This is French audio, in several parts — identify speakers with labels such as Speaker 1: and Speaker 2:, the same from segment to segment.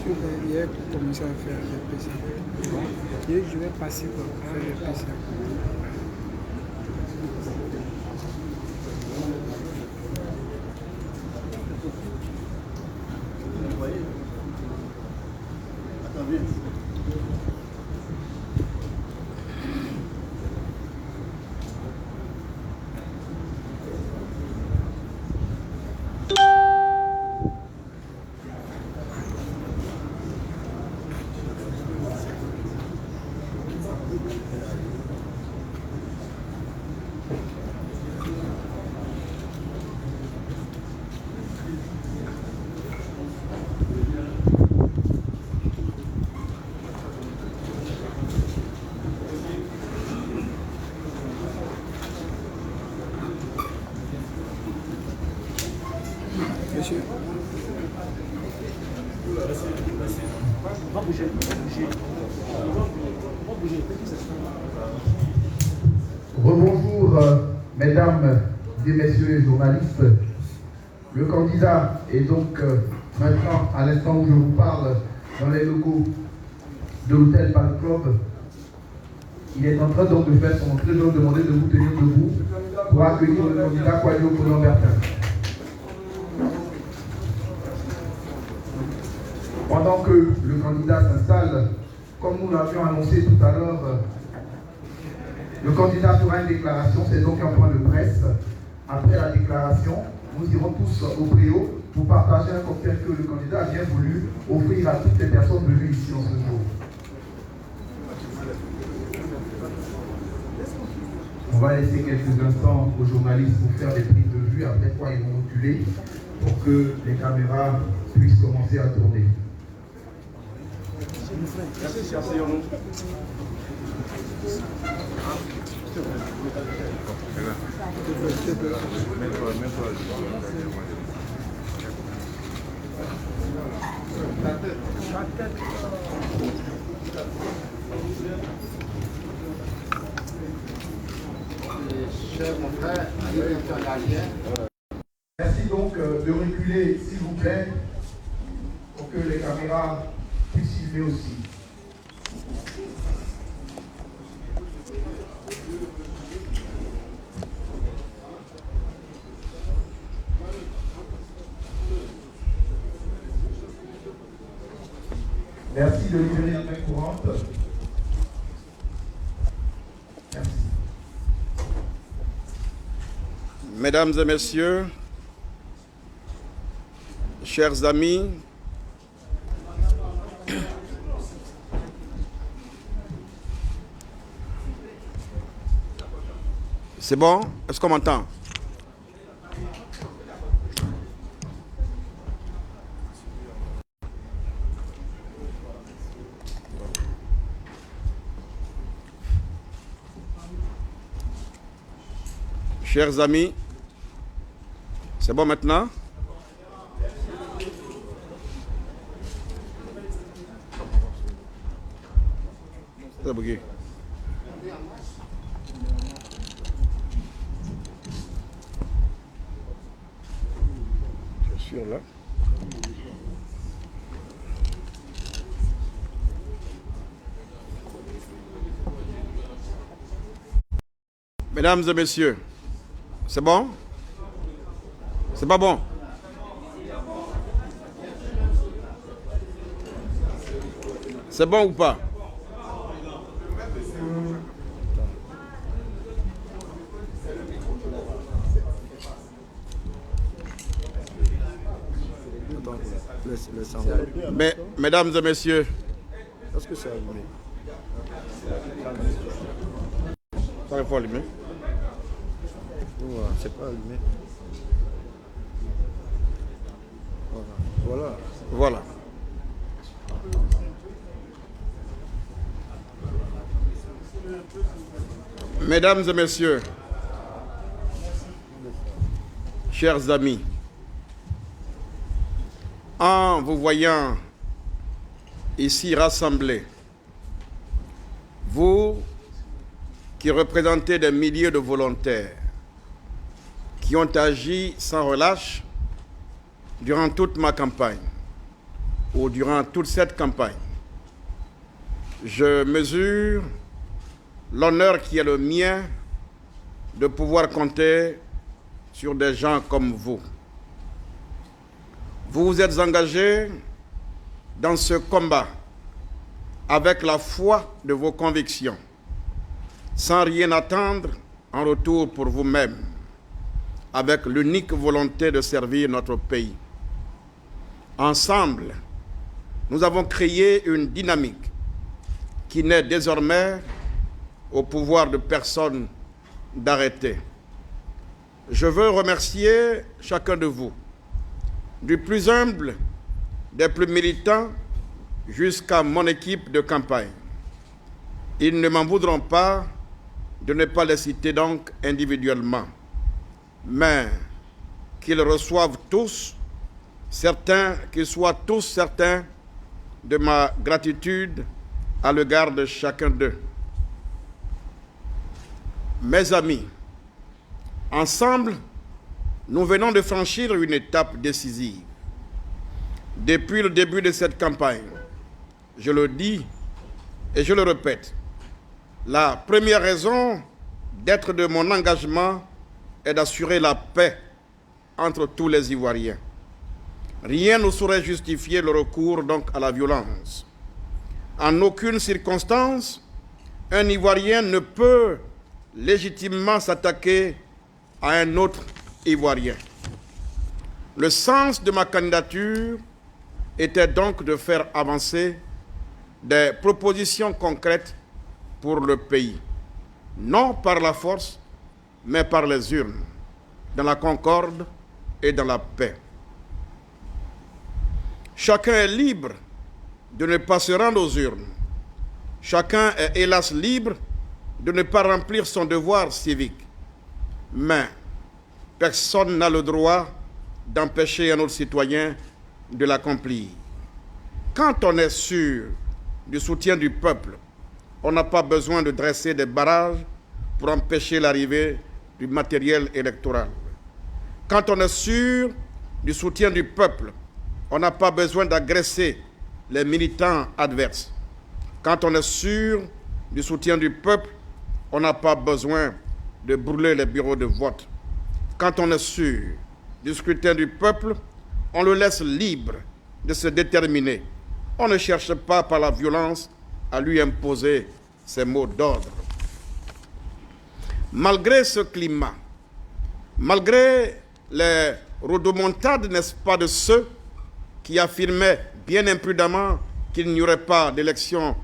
Speaker 1: Hier, j'ai commencé à faire le PC. Hier, je vais passer pour faire le PC. Monsieur.
Speaker 2: Rebonjour, mesdames et messieurs les journalistes. Le candidat est donc maintenant, à l'instant où je vous parle, dans les locaux de l'hôtel Bal Club. Il est en train donc de faire son entrée. Je vais vous demander de vous tenir debout pour accueillir le candidat Kouadio Konan-Bertin. Pendant que le candidat s'installe, comme nous l'avions annoncé tout à l'heure, le candidat fera une déclaration, c'est donc un point de presse. Après la déclaration, nous irons tous au préau pour partager un cocktail que le candidat a bien voulu offrir à toutes les personnes venues ici en ce jour. On va laisser quelques instants aux journalistes pour faire des prises de vue, après quoi ils vont reculer pour que les caméras puissent commencer à tourner. Merci donc de reculer, s'il vous plaît, pour que les caméras puissent filmer aussi. Merci de libérer la main courante. Merci.
Speaker 3: Mesdames et messieurs, chers amis, c'est bon? Est-ce qu'on m'entend? Chers amis, c'est bon maintenant? C'est bugué. Je suis là. Mesdames et messieurs, c'est bon? C'est pas bon? C'est bon ou pas? Mais, mesdames et messieurs,
Speaker 4: est-ce que c'est allumé?
Speaker 3: ça il faut allumer.
Speaker 4: Voilà, c'est pas allumé. Voilà.
Speaker 3: Voilà. Mesdames et messieurs, chers amis, en vous voyant ici rassemblés, vous qui représentez des milliers de volontaires qui ont agi sans relâche durant toute ma campagne, ou durant toute cette campagne, je mesure l'honneur qui est le mien de pouvoir compter sur des gens comme vous. Vous vous êtes engagés dans ce combat avec la foi de vos convictions, sans rien attendre en retour pour vous-même, avec l'unique volonté de servir notre pays. Ensemble, nous avons créé une dynamique qui n'est désormais au pouvoir de personne d'arrêter. Je veux remercier chacun de vous, du plus humble des plus militants jusqu'à mon équipe de campagne. Ils ne m'en voudront pas de ne pas les citer donc individuellement, mais qu'ils reçoivent tous, qu'ils soient tous certains de ma gratitude à l'égard de chacun d'eux. Mes amis, ensemble, nous venons de franchir une étape décisive. Depuis le début de cette campagne, je le dis et je le répète, la première raison d'être de mon engagement est d'assurer la paix entre tous les Ivoiriens. Rien ne saurait justifier le recours donc à la violence. En aucune circonstance, un Ivoirien ne peut légitimement s'attaquer à un autre Ivoirien. Le sens de ma candidature était donc de faire avancer des propositions concrètes pour le pays, non par la force, mais par les urnes, dans la concorde et dans la paix. Chacun est libre de ne pas se rendre aux urnes. Chacun est hélas libre de ne pas remplir son devoir civique. Mais personne n'a le droit d'empêcher un autre citoyen de l'accomplir. Quand on est sûr du soutien du peuple, on n'a pas besoin de dresser des barrages pour empêcher l'arrivée du matériel électoral. Quand on est sûr du soutien du peuple, on n'a pas besoin d'agresser les militants adverses. Quand on est sûr du soutien du peuple, on n'a pas besoin de brûler les bureaux de vote. Quand on est sûr du scrutin du peuple, on le laisse libre de se déterminer. On ne cherche pas par la violence à lui imposer ses mots d'ordre. Malgré ce climat, malgré les rodomontades, n'est-ce pas, de ceux qui affirmaient bien imprudemment qu'il n'y aurait pas d'élection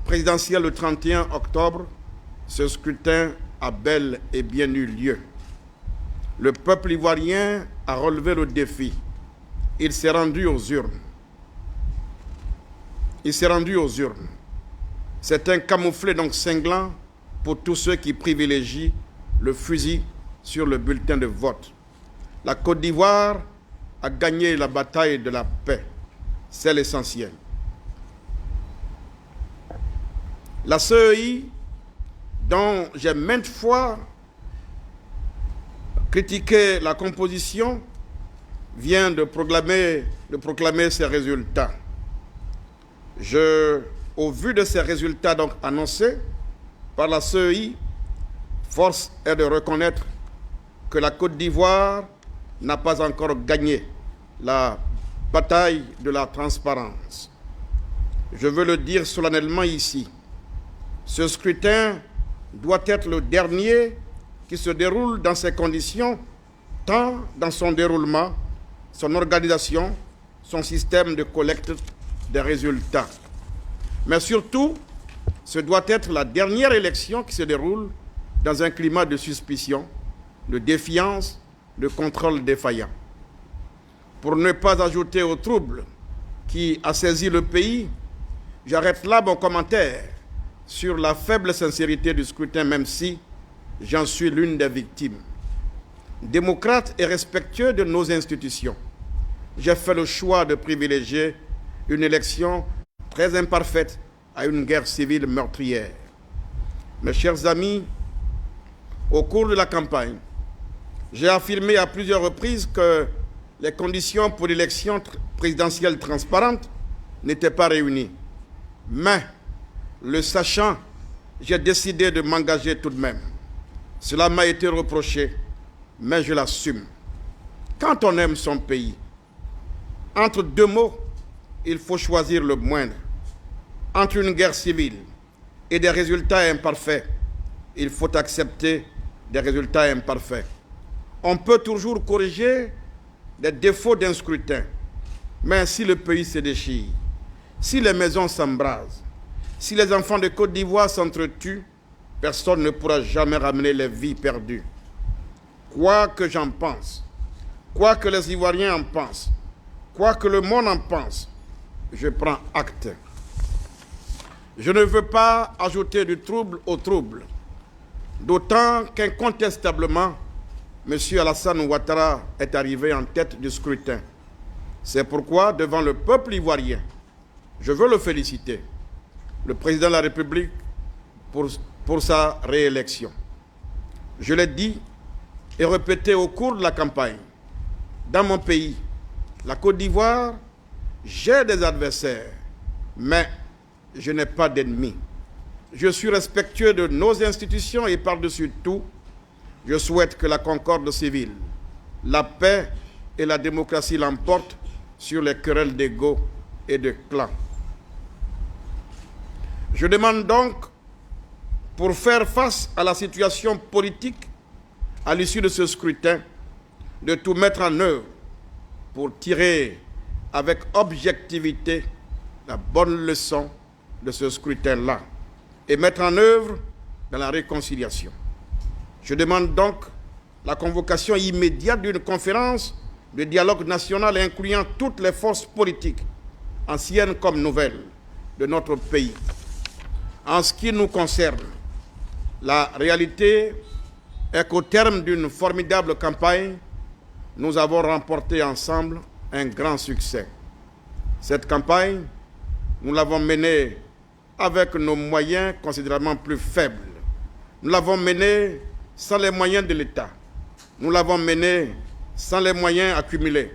Speaker 3: présidentielle le 31 octobre, ce scrutin a bel et bien eu lieu. Le peuple ivoirien a relevé le défi. Il s'est rendu aux urnes. C'est un camouflet donc cinglant pour tous ceux qui privilégient le fusil sur le bulletin de vote. La Côte d'Ivoire a gagné la bataille de la paix. C'est l'essentiel. La CEI, dont j'ai maintes fois critiqué la composition, vient de proclamer ses résultats. Au vu de ces résultats donc annoncés par la CEI, force est de reconnaître que la Côte d'Ivoire n'a pas encore gagné la bataille de la transparence. Je veux le dire solennellement ici. Ce scrutin doit être le dernier qui se déroule dans ces conditions, tant dans son déroulement, son organisation, son système de collecte des résultats. Mais surtout, ce doit être la dernière élection qui se déroule dans un climat de suspicion, de défiance, de contrôle défaillant. Pour ne pas ajouter au trouble qui a saisi le pays, j'arrête là mon commentaire sur la faible sincérité du scrutin, même si j'en suis l'une des victimes. Démocrate et respectueux de nos institutions, j'ai fait le choix de privilégier une élection très imparfaite à une guerre civile meurtrière. Mes chers amis, au cours de la campagne, j'ai affirmé à plusieurs reprises que les conditions pour l'élection présidentielle transparente n'étaient pas réunis. Mais, le sachant, j'ai décidé de m'engager tout de même. Cela m'a été reproché, mais je l'assume. Quand on aime son pays, entre deux mots, il faut choisir le moindre. Entre une guerre civile et des résultats imparfaits, il faut accepter des résultats imparfaits. On peut toujours corriger des défauts d'un scrutin, mais si le pays se déchire, si les maisons s'embrasent, si les enfants de Côte d'Ivoire s'entretuent, personne ne pourra jamais ramener les vies perdues. Quoi que j'en pense, quoi que les Ivoiriens en pensent, quoi que le monde en pense, je prends acte. Je ne veux pas ajouter du trouble au trouble, d'autant qu'incontestablement, M. Alassane Ouattara est arrivé en tête du scrutin. C'est pourquoi, devant le peuple ivoirien, je veux le féliciter, le président de la République, pour sa réélection. Je l'ai dit et répété au cours de la campagne. Dans mon pays, la Côte d'Ivoire, j'ai des adversaires, mais je n'ai pas d'ennemis. Je suis respectueux de nos institutions et par-dessus tout, je souhaite que la concorde civile, la paix et la démocratie l'emportent sur les querelles d'ego et de clans. Je demande donc, pour faire face à la situation politique à l'issue de ce scrutin, de tout mettre en œuvre pour tirer avec objectivité la bonne leçon de ce scrutin-là et mettre en œuvre dans la réconciliation. Je demande donc la convocation immédiate d'une conférence de dialogue national incluant toutes les forces politiques, anciennes comme nouvelles, de notre pays. En ce qui nous concerne, la réalité est qu'au terme d'une formidable campagne, nous avons remporté ensemble un grand succès. Cette campagne, nous l'avons menée avec nos moyens considérablement plus faibles. Nous l'avons menée sans les moyens de l'État. Nous l'avons menée sans les moyens accumulés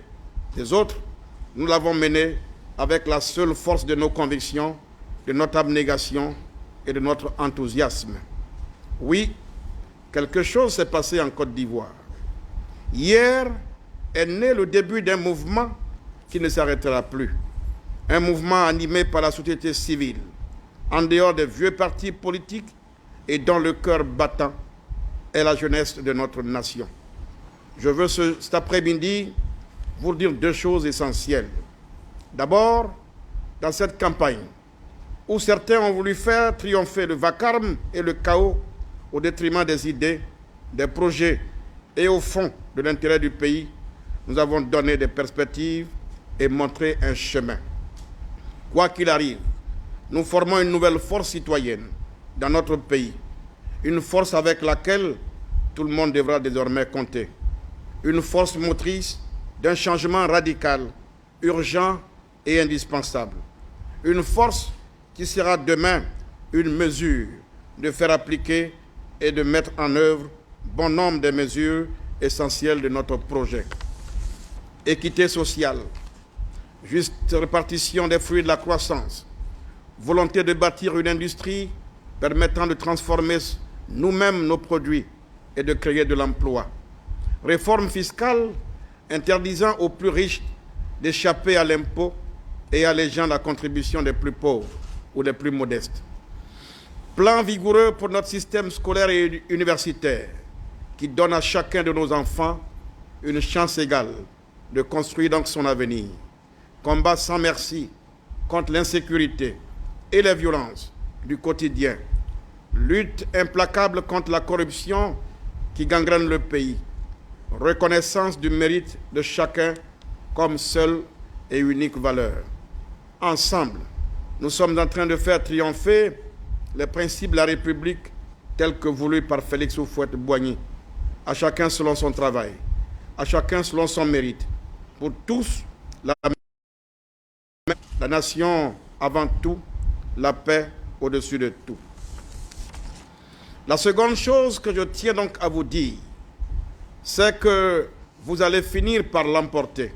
Speaker 3: des autres. Nous l'avons menée avec la seule force de nos convictions, de notre abnégation et de notre enthousiasme. Oui, quelque chose s'est passé en Côte d'Ivoire. Hier est né le début d'un mouvement qui ne s'arrêtera plus. Un mouvement animé par la société civile, en dehors des vieux partis politiques et dont le cœur battant est la jeunesse de notre nation. Je veux cet après-midi vous dire deux choses essentielles. D'abord, dans cette campagne, où certains ont voulu faire triompher le vacarme et le chaos au détriment des idées, des projets et au fond de l'intérêt du pays, nous avons donné des perspectives et montré un chemin. Quoi qu'il arrive, nous formons une nouvelle force citoyenne dans notre pays, une force avec laquelle tout le monde devra désormais compter, une force motrice d'un changement radical, urgent et indispensable, une force qui sera demain une mesure de faire appliquer et de mettre en œuvre bon nombre de mesures essentielles de notre projet. Équité sociale, juste répartition des fruits de la croissance, volonté de bâtir une industrie permettant de transformer nous-mêmes nos produits et de créer de l'emploi. Réforme fiscale interdisant aux plus riches d'échapper à l'impôt et allégeant la contribution des plus pauvres ou des plus modestes. Plan vigoureux pour notre système scolaire et universitaire qui donne à chacun de nos enfants une chance égale de construire donc son avenir. Combat sans merci contre l'insécurité et les violences du quotidien. Lutte implacable contre la corruption qui gangrène le pays. Reconnaissance du mérite de chacun comme seule et unique valeur. Ensemble, nous sommes en train de faire triompher les principes de la République tels que voulus par Félix Houphouët-Boigny. À chacun selon son travail, à chacun selon son mérite. Pour tous, la nation avant tout, la paix au-dessus de tout. La seconde chose que je tiens donc à vous dire, c'est que vous allez finir par l'emporter.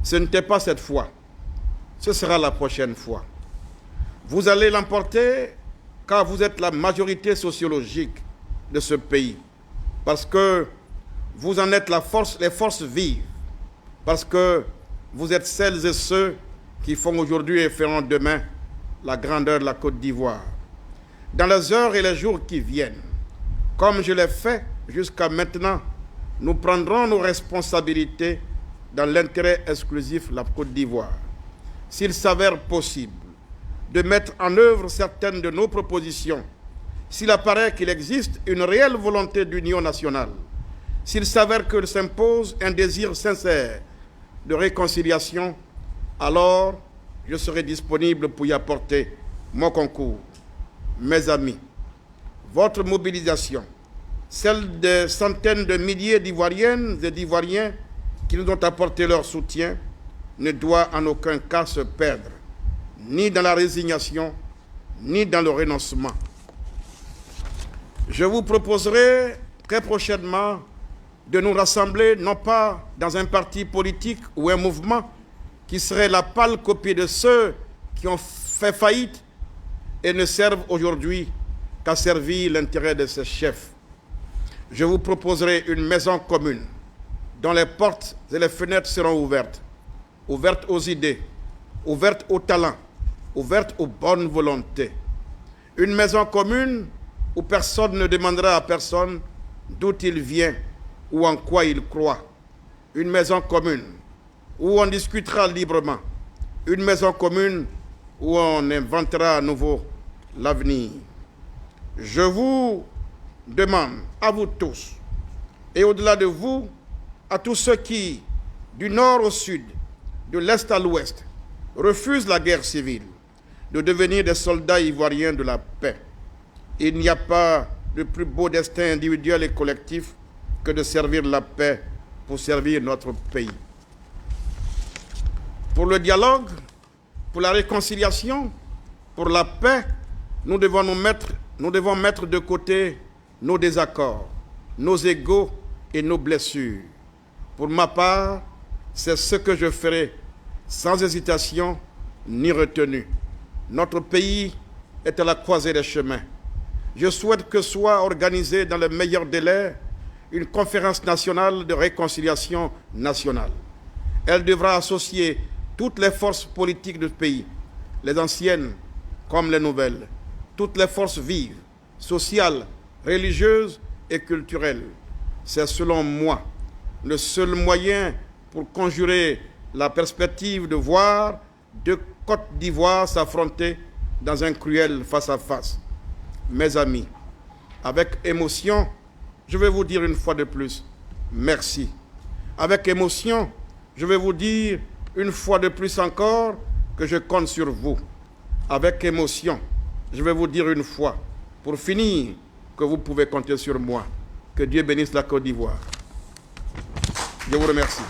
Speaker 3: Ce n'était pas cette fois. ce sera la prochaine fois. Vous allez l'emporter car vous êtes la majorité sociologique de ce pays. Parce que vous en êtes les forces vives. Parce que vous êtes celles et ceux qui font aujourd'hui et feront demain la grandeur de la Côte d'Ivoire. Dans les heures et les jours qui viennent, comme je l'ai fait jusqu'à maintenant, nous prendrons nos responsabilités dans l'intérêt exclusif de la Côte d'Ivoire. S'il s'avère possible de mettre en œuvre certaines de nos propositions, s'il apparaît qu'il existe une réelle volonté d'union nationale, s'il s'avère que s'impose un désir sincère de réconciliation, alors je serai disponible pour y apporter mon concours. Mes amis, votre mobilisation, celle des centaines de milliers d'Ivoiriennes et d'Ivoiriens qui nous ont apporté leur soutien, ne doit en aucun cas se perdre, ni dans la résignation, ni dans le renoncement. Je vous proposerai très prochainement de nous rassembler, non pas dans un parti politique ou un mouvement qui serait la pâle copie de ceux qui ont fait faillite et ne servent aujourd'hui qu'à servir l'intérêt de ses chefs. Je vous proposerai une maison commune dont les portes et les fenêtres seront ouvertes, ouvertes aux idées, ouvertes aux talents, ouvertes aux bonnes volontés. Une maison commune où personne ne demandera à personne d'où il vient ou en quoi il croit. Une maison commune où on discutera librement. Une maison commune où on inventera à nouveau l'avenir. Je vous demande, à vous tous, et au-delà de vous, à tous ceux qui, du nord au sud, de l'est à l'ouest, refusent la guerre civile, de devenir des soldats ivoiriens de la paix. Il n'y a pas de plus beau destin individuel et collectif que de servir la paix pour servir notre pays. Pour le dialogue, pour la réconciliation, pour la paix, nous devons mettre de côté nos désaccords, nos égos et nos blessures. Pour ma part, c'est ce que je ferai sans hésitation ni retenue. Notre pays est à la croisée des chemins. Je souhaite que soit organisée dans le meilleur délai une conférence nationale de réconciliation nationale. Elle devra associer toutes les forces politiques du pays, les anciennes comme les nouvelles, toutes les forces vives, sociales, religieuses et culturelles. C'est selon moi le seul moyen pour conjurer la perspective de voir deux Côtes d'Ivoire s'affronter dans un cruel face-à-face. Mes amis, avec émotion, je vais vous dire une fois de plus, merci. Avec émotion, je vais vous dire une fois de plus encore que je compte sur vous. Avec émotion, je vais vous dire une fois, pour finir, que vous pouvez compter sur moi. Que Dieu bénisse la Côte d'Ivoire. Je vous remercie.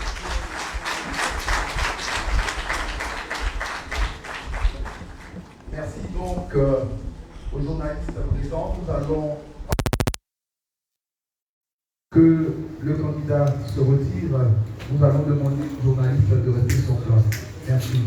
Speaker 2: Merci donc aux journalistes présents. Nous allons que le candidat se retire. Nous allons demander aux journalistes de rester sur place. Merci.